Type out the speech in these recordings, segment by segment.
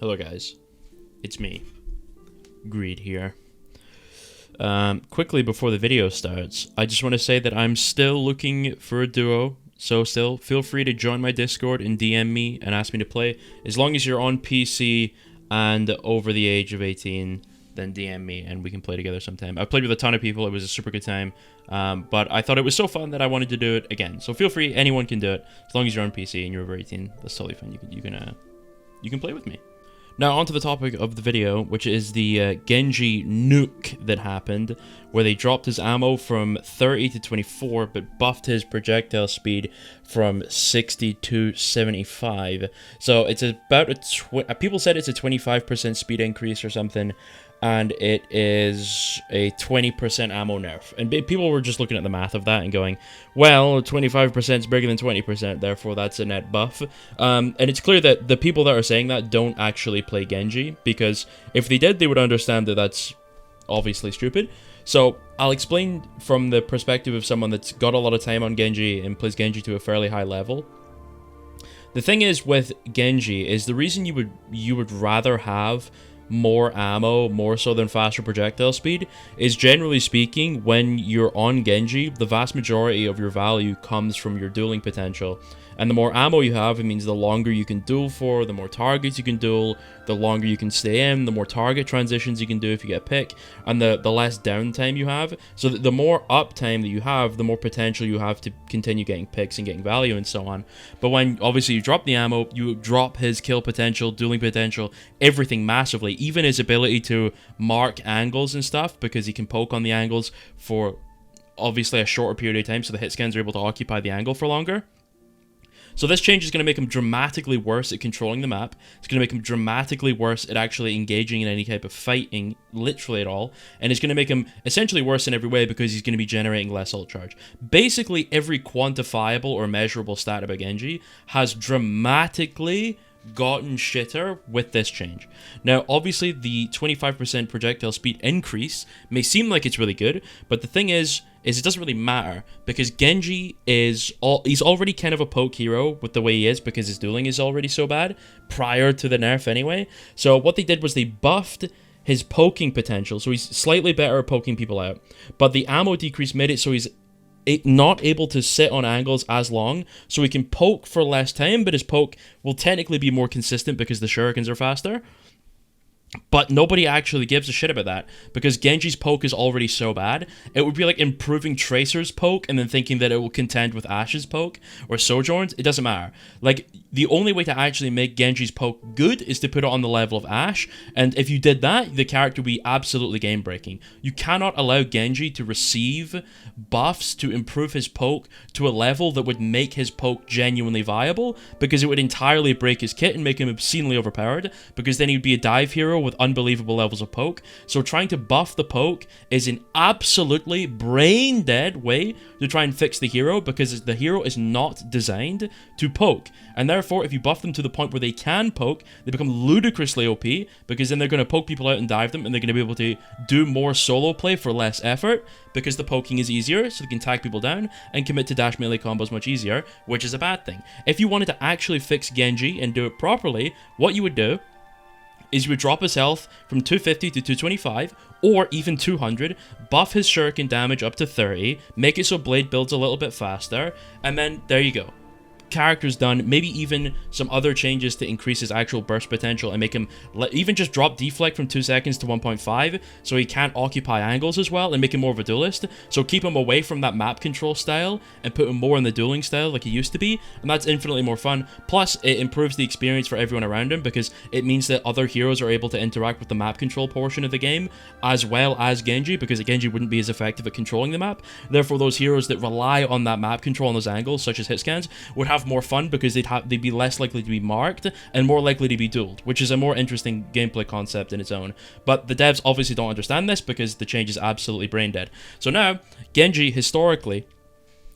Hello guys, it's me, Greed here. Quickly before the video starts, I just want to say that I'm still looking for a duo, so still feel free to join my Discord and DM me and ask me to play. As long as you're on PC and over the age of 18, then DM me and we can play together sometime. I've played with a ton of people, it was a super good time, but I thought it was so fun that I wanted to do it again. So feel free, anyone can do it, as long as you're on PC and you're over 18, that's totally fine, you can play with me. Now, onto the topic of the video, which is the Genji Nuke that happened, where they dropped his ammo from 30 to 24, but buffed his projectile speed from 60 to 75. So it's about people said it's a 25% speed increase or something, and it is a 20% ammo nerf. And people were just looking at the math of that and going, well, 25% is bigger than 20%, therefore that's a net buff. And it's clear that the people that are saying that don't actually play Genji, because if they did, they would understand that that's obviously stupid. So I'll explain from the perspective of someone that's got a lot of time on Genji and plays Genji to a fairly high level. The thing is with Genji is the reason you would rather have more ammo, more so than faster projectile speed, is generally speaking, when you're on Genji, the vast majority of your value comes from your dueling potential. And the more ammo you have, it means the longer you can duel for, the more targets you can duel, the longer you can stay in, the more target transitions you can do if you get a pick, and the less downtime you have. So the more uptime that you have, the more potential you have to continue getting picks and getting value and so on. But when, obviously, you drop the ammo, you drop his kill potential, dueling potential, everything massively, even his ability to mark angles and stuff, because he can poke on the angles for, obviously, a shorter period of time, so the hit scans are able to occupy the angle for longer. So this change is going to make him dramatically worse at controlling the map. It's going to make him dramatically worse at actually engaging in any type of fighting, literally at all. And it's going to make him essentially worse in every way because he's going to be generating less ult charge. Basically, every quantifiable or measurable stat about Genji has dramatically gotten shitter with this change. Now, obviously, the 25% projectile speed increase may seem like it's really good, but the thing is it doesn't really matter, because Genji he's already kind of a poke hero with the way he is, because his dueling is already so bad, prior to the nerf anyway. So what they did was they buffed his poking potential, so he's slightly better at poking people out, but the ammo decrease made it so he's not able to sit on angles as long, so he can poke for less time, but his poke will technically be more consistent because the shurikens are faster. But nobody actually gives a shit about that, because Genji's poke is already so bad. It would be like improving Tracer's poke and then thinking that it will contend with Ashe's poke or Sojourn's. It doesn't matter. Like, the only way to actually make Genji's poke good is to put it on the level of Ashe, and if you did that, the character would be absolutely game-breaking. You cannot allow Genji to receive buffs to improve his poke to a level that would make his poke genuinely viable, because it would entirely break his kit and make him obscenely overpowered, because then he'd be a dive hero with unbelievable levels of poke. So trying to buff the poke is an absolutely brain dead way to try and fix the hero, because the hero is not designed to poke, and therefore if you buff them to the point where they can poke, they become ludicrously OP, because then they're going to poke people out and dive them, and they're going to be able to do more solo play for less effort, because the poking is easier, so they can tag people down and commit to dash melee combos much easier, which is a bad thing. If you wanted to actually fix Genji and do it properly, what you would do is you would drop his health from 250 to 225, or even 200, buff his shuriken damage up to 30, make it so blade builds a little bit faster, and then there you go. Character's done. Maybe even some other changes to increase his actual burst potential and make him even just drop deflect from 2 seconds to 1.5 so he can't occupy angles as well, and make him more of a duelist. So keep him away from that map control style and put him more in the dueling style like he used to be, and that's infinitely more fun. Plus, it improves the experience for everyone around him, because it means that other heroes are able to interact with the map control portion of the game as well as Genji, because Genji wouldn't be as effective at controlling the map. Therefore, those heroes that rely on that map control and those angles, such as hit scans, would have more fun, because they'd be less likely to be marked and more likely to be dueled, which is a more interesting gameplay concept in its own. But the devs obviously don't understand this, because the change is absolutely brain dead. So now, Genji, historically,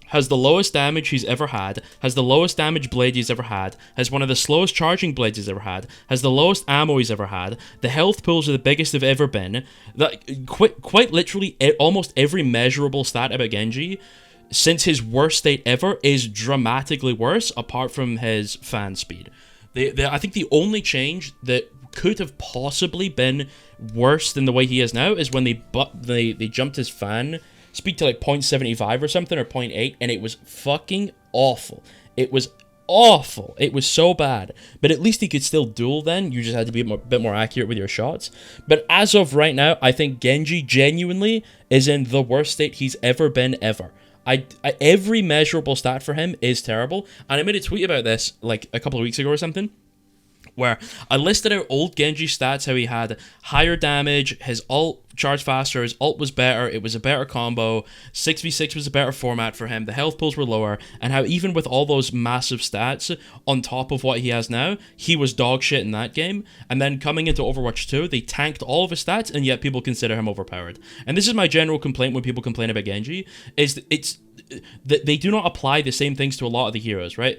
has the lowest damage he's ever had, has the lowest damage blade he's ever had, has one of the slowest charging blades he's ever had, has the lowest ammo he's ever had, the health pools are the biggest they've ever been. Quite literally, almost every measurable stat about Genji since his worst state ever is dramatically worse, apart from his fan speed. I think the only change that could have possibly been worse than the way he is now is when they jumped his fan speed to like 0.75 or something, or 0.8, and it was fucking awful. It was awful. It was so bad. But at least he could still duel then. You just had to be a bit more accurate with your shots. But as of right now, I think Genji genuinely is in the worst state he's ever been ever. Every measurable stat for him is terrible. And I made a tweet about this like a couple of weeks ago or something, where I listed out old Genji stats, how he had higher damage, his ult charged faster, his ult was better, it was a better combo, 6v6 was a better format for him, the health pools were lower, and how even with all those massive stats on top of what he has now, he was dog shit in that game. And then coming into Overwatch 2, they tanked all of his stats, and yet people consider him overpowered. And this is my general complaint when people complain about Genji, is that they do not apply the same things to a lot of the heroes, right?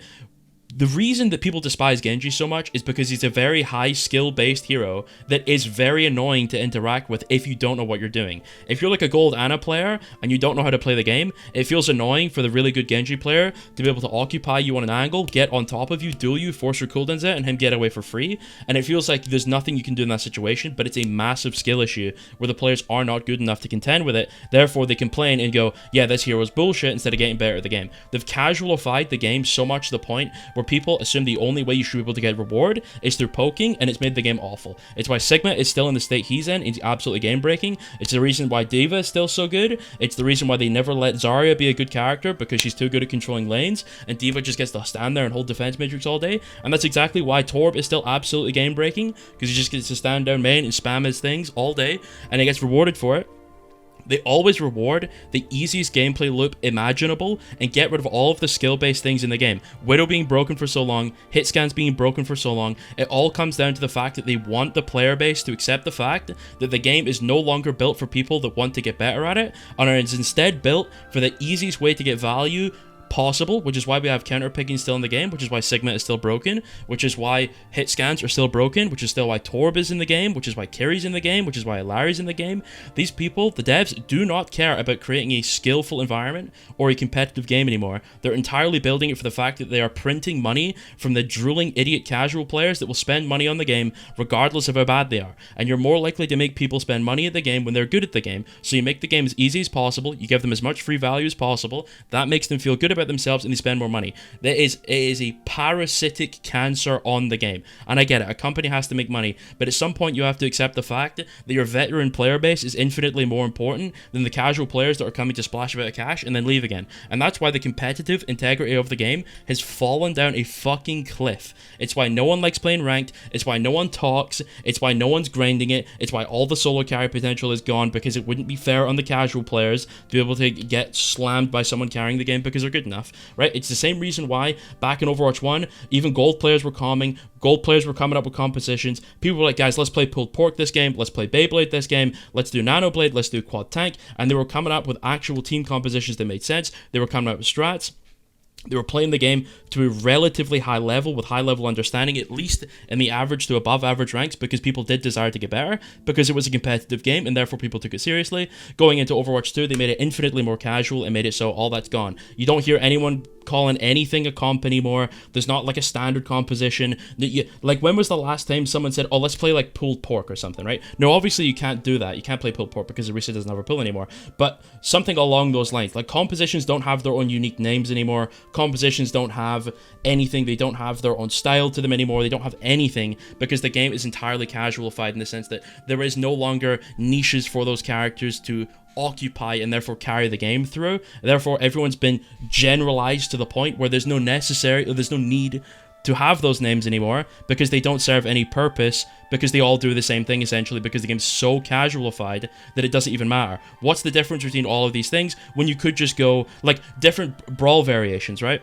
The reason that people despise Genji so much is because he's a very high skill-based hero that is very annoying to interact with if you don't know what you're doing. If you're like a gold Ana player and you don't know how to play the game, it feels annoying for the really good Genji player to be able to occupy you on an angle, get on top of you, duel you, force your cooldowns out, and him get away for free. And it feels like there's nothing you can do in that situation, but it's a massive skill issue where the players are not good enough to contend with it. Therefore, they complain and go, yeah, this hero's bullshit, instead of getting better at the game. They've casualified the game so much to the point where people assume the only way you should be able to get reward is through poking, and it's made the game awful. It's why Sigma is still in the state he's in. It's absolutely game breaking. It's the reason why D.Va is still so good. It's the reason why they never let Zarya be a good character, because she's too good at controlling lanes, and D.Va just gets to stand there and hold defense matrix all day. And that's exactly why Torb is still absolutely game breaking, because he just gets to stand down main and spam his things all day, and he gets rewarded for it. They always reward the easiest gameplay loop imaginable and get rid of all of the skill-based things in the game. Widow being broken for so long, hit scans being broken for so long, it all comes down to the fact that they want the player base to accept the fact that the game is no longer built for people that want to get better at it, and is instead built for the easiest way to get value possible, which is why we have counter picking still in the game, which is why Sigma is still broken, which is why hit scans are still broken, which is still why Torb is in the game, which is why Carry's in the game, which is why Larry's in the game. These people, the devs, do not care about creating a skillful environment or a competitive game anymore. They're entirely building it for the fact that they are printing money from the drooling idiot casual players that will spend money on the game regardless of how bad they are. And you're more likely to make people spend money at the game when they're good at the game. So you make the game as easy as possible, you give them as much free value as possible, that makes them feel good about themselves, and they spend more money. It is a parasitic cancer on the game. And I get it, a company has to make money, but at some point you have to accept the fact that your veteran player base is infinitely more important than the casual players that are coming to splash a bit of cash and then leave again. And that's why the competitive integrity of the game has fallen down a fucking cliff. It's why no one likes playing ranked, it's why no one talks, it's why no one's grinding it, it's why all the solo carry potential is gone, because it wouldn't be fair on the casual players to be able to get slammed by someone carrying the game because they're good enough. Right? It's the same reason why back in Overwatch 1, even gold players were coming up with compositions. People were like, guys, let's play pulled pork this game, let's play Beyblade this game, let's do nano blade, let's do quad tank, and they were coming up with actual team compositions that made sense. They were coming up with strats. They were playing the game to a relatively high level with high level understanding, at least in the average to above average ranks, because people did desire to get better, because it was a competitive game and therefore people took it seriously. Going into Overwatch 2, they made it infinitely more casual and made it so all that's gone. You don't hear anyone calling anything a comp anymore. There's not like a standard composition that you like. When was the last time someone said, oh, let's play like pulled pork or something, right? No, obviously you can't do that. You can't play pulled pork because Arisa doesn't have a pull anymore, but something along those lines. Like, compositions don't have their own unique names anymore. Compositions don't have anything. They don't have their own style to them anymore. They don't have anything, because the game is entirely casualified in the sense that there is no longer niches for those characters to occupy and therefore carry the game through. Therefore, everyone's been generalized to the point where there's no need to have those names anymore, because they don't serve any purpose, because they all do the same thing essentially, because the game's so casualified that it doesn't even matter. What's the difference between all of these things when you could just go like different brawl variations, right?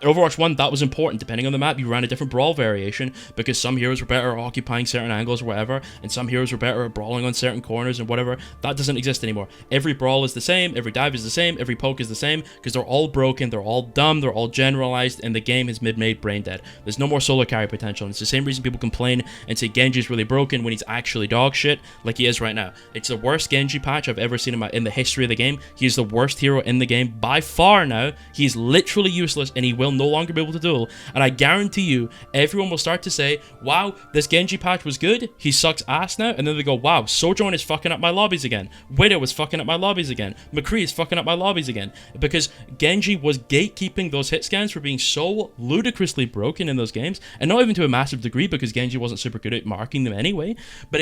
In Overwatch 1, that was important. Depending on the map, you ran a different brawl variation, because some heroes were better at occupying certain angles or whatever, and some heroes were better at brawling on certain corners and whatever. That doesn't exist anymore. Every brawl is the same, every dive is the same, every poke is the same, because they're all broken, they're all dumb, they're all generalized, and the game is mid-made brain dead. There's no more solo carry potential, and it's the same reason people complain and say Genji's really broken when he's actually dog shit, like he is right now. It's the worst Genji patch I've ever seen in the history of the game. He is the worst hero in the game by far now. He's literally useless, and he will will no longer be able to duel, and I guarantee you, everyone will start to say, wow, this Genji patch was good, he sucks ass now, and then they go, wow, Sojourn is fucking up my lobbies again, Widow is fucking up my lobbies again, McCree is fucking up my lobbies again, because Genji was gatekeeping those hit scans for being so ludicrously broken in those games, and not even to a massive degree because Genji wasn't super good at marking them anyway, but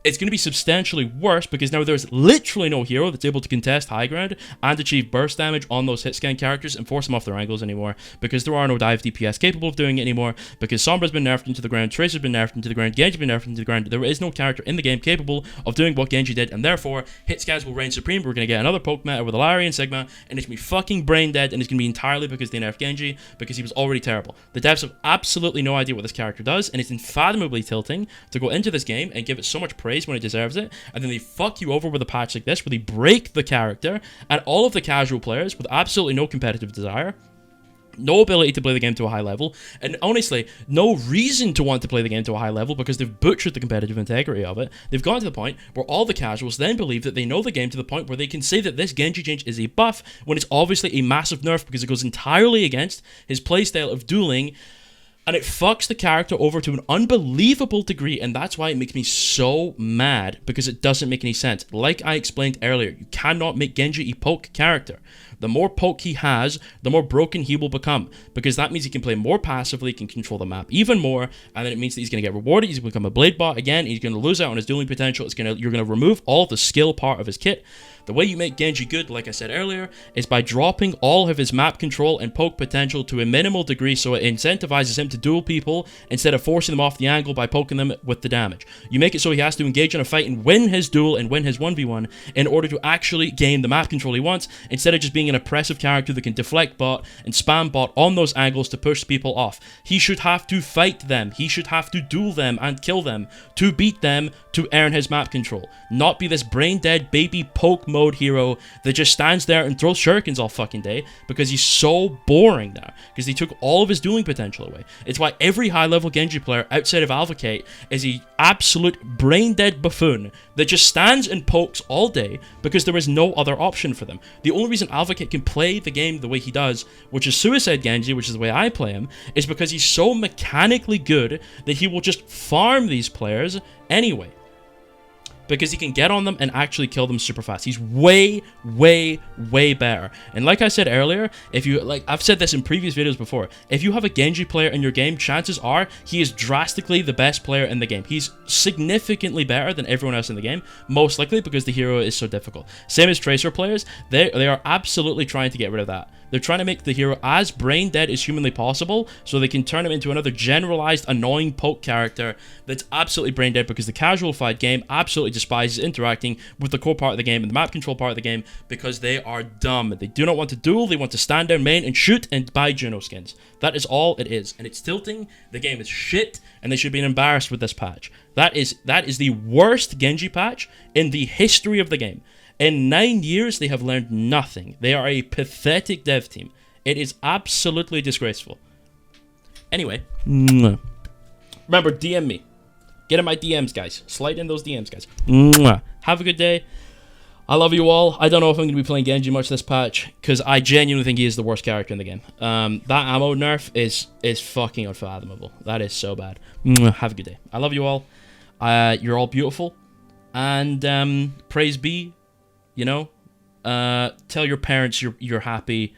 it's going to be substantially worse because now there's literally no hero that's able to contest high ground and achieve burst damage on those hit scan characters and force them off their angles anymore, because there are no dive DPS capable of doing it anymore, because Sombra's been nerfed into the ground, Tracer's been nerfed into the ground, Genji's been nerfed into the ground. There is no character in the game capable of doing what Genji did, and therefore hit scans will reign supreme. We're going to get another poke meta with Alaria and Sigma, and it's going to be fucking brain dead, and it's going to be entirely because they nerfed Genji, because he was already terrible. The devs have absolutely no idea what this character does, and it's unfathomably tilting to go into this game and give it so much praise when it deserves it, and then they fuck you over with a patch like this where they break the character, and all of the casual players with absolutely no competitive desire, no ability to play the game to a high level, and honestly, no reason to want to play the game to a high level because they've butchered the competitive integrity of it. They've gone to the point where all the casuals then believe that they know the game to the point where they can say that this Genji change is a buff when it's obviously a massive nerf because it goes entirely against his playstyle of dueling. And it fucks the character over to an unbelievable degree, and that's why it makes me so mad, because it doesn't make any sense. Like I explained earlier, you cannot make Genji a poke character. The more poke he has, the more broken he will become, because that means he can play more passively, can control the map even more, and then it means that he's going to get rewarded, he's going to become a blade bot again, he's going to lose out on his dueling potential, you're going to remove all the skill part of his kit. The way you make Genji good, like I said earlier, is by dropping all of his map control and poke potential to a minimal degree so it incentivizes him to duel people instead of forcing them off the angle by poking them with the damage. You make it so he has to engage in a fight and win his duel and win his 1v1 in order to actually gain the map control he wants, instead of just being an oppressive character that can deflect bot and spam bot on those angles to push people off. He should have to fight them, he should have to duel them and kill them to beat them to earn his map control, not be this brain dead baby poke mode hero that just stands there and throws shurikens all fucking day because he's so boring now, because he took all of his dueling potential away. It's why every high level Genji player outside of Advocate is a absolute brain dead buffoon that just stands and pokes all day because there is no other option for them. The only reason Advocate can play the game the way he does, which is Suicide Genji, which is the way I play him, is because he's so mechanically good that he will just farm these players anyway, because he can get on them and actually kill them super fast. He's way, way, way better. And like I said earlier, if you, like, I've said this in previous videos before, if you have a Genji player in your game, chances are he is drastically the best player in the game. He's significantly better than everyone else in the game, most likely because the hero is so difficult. Same as Tracer players, they are absolutely trying to get rid of that. They're trying to make the hero as brain dead as humanly possible so they can turn him into another generalized annoying poke character that's absolutely brain dead, because the casual fight game absolutely despises interacting with the core part of the game and the map control part of the game because they are dumb. They do not want to duel, they want to stand down main and shoot and buy Juno skins. That is all it is, and it's tilting. The game is shit, and they should be embarrassed with this patch. That is the worst Genji patch in the history of the game. In 9 years, they have learned nothing. They are a pathetic dev team. It is absolutely disgraceful. Anyway, remember, DM me. Get in my DMs, guys. Slide in those DMs, guys. Have a good day. I love you all. I don't know if I'm going to be playing Genji much this patch, because I genuinely think he is the worst character in the game. That ammo nerf is fucking unfathomable. That is so bad. Have a good day. I love you all. You're all beautiful. And praise be. You know, tell your parents you're happy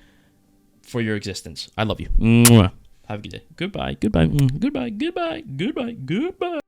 for your existence. I love you. Have a good day. Goodbye. Goodbye. Goodbye. Goodbye. Goodbye. Goodbye.